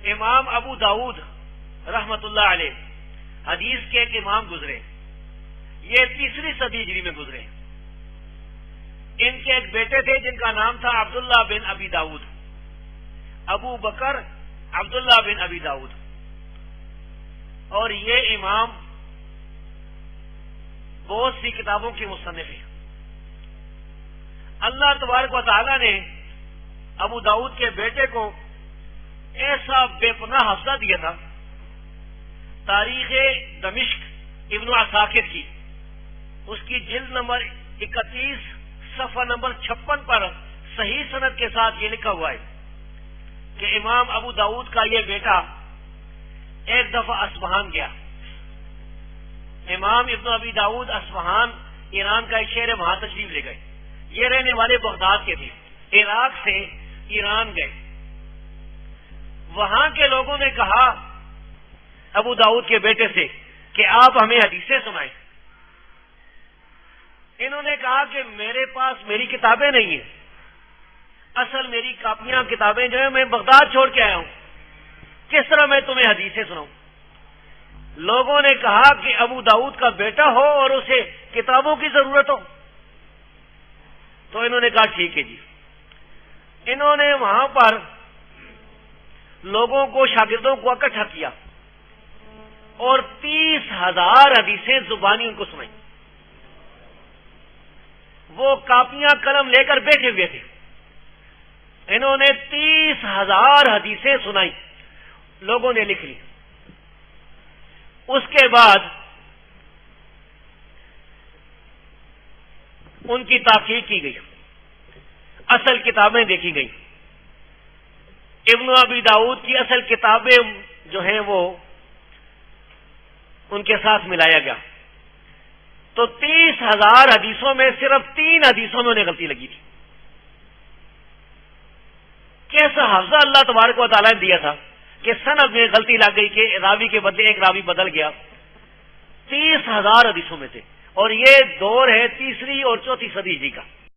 امام ابو داؤد رحمت اللہ علیہ حدیث کے ایک امام گزرے، یہ 3 صدی ہجری میں گزرے۔ ان کے ایک بیٹے تھے جن کا نام تھا عبداللہ بن ابی داؤد، ابو بکر عبداللہ بن ابی داؤد، اور یہ امام بہت سی کتابوں کے مصنف ہیں۔ اللہ تبارک و تعالی نے ابو داؤد کے بیٹے کو ایسا بے پناہ حوصلہ دیا تھا، تاریخ دمشق ابن عساکر کی اس کی جلد نمبر 31 صفحہ نمبر 56 پر صحیح سند کے ساتھ یہ لکھا ہوا ہے کہ امام ابو داؤد کا یہ بیٹا ایک دفعہ اصفہان گیا۔ امام ابن ابی داؤد اصفہان ایران کا ایک شہر ہے، وہاں تشریف لے گئے۔ یہ رہنے والے بغداد کے تھے، عراق سے ایران گئے۔ وہاں کے لوگوں نے کہا ابو داؤد کے بیٹے سے کہ آپ ہمیں حدیثیں سنائیں۔ انہوں نے کہا کہ میرے پاس میری کتابیں نہیں ہیں، اصل میری کاپیاں کتابیں جو ہیں میں بغداد چھوڑ کے آیا ہوں، کس طرح میں تمہیں حدیثیں سناؤں؟ لوگوں نے کہا کہ ابو داؤد کا بیٹا ہو اور اسے کتابوں کی ضرورت ہو، تو انہوں نے کہا ٹھیک ہے جی۔ انہوں نے وہاں پر لوگوں کو، شاگردوں کو اکٹھا کیا اور 30,000 حدیثیں زبانی ان کو سنائی۔ وہ کاپیاں قلم لے کر بیٹھے ہوئے تھے، انہوں نے 30,000 حدیثیں سنائی، لوگوں نے لکھ لی۔ اس کے بعد ان کی تحقیق کی گئی، اصل کتابیں دیکھی گئی، ابن ابی داؤد کی اصل کتابیں جو ہیں وہ ان کے ساتھ ملایا گیا، تو 30,000 حدیثوں میں صرف 3 حدیثوں میں انہیں غلطی لگی تھی۔ کیسا حافظہ اللہ تبارک و تعالیٰ نے دیا تھا کہ سند میں غلطی لگ گئی کہ راوی کے بدلے ایک راوی بدل گیا۔ 30,000 حدیثوں میں سے، اور یہ دور ہے 3 اور 4 صدی ہجری کا۔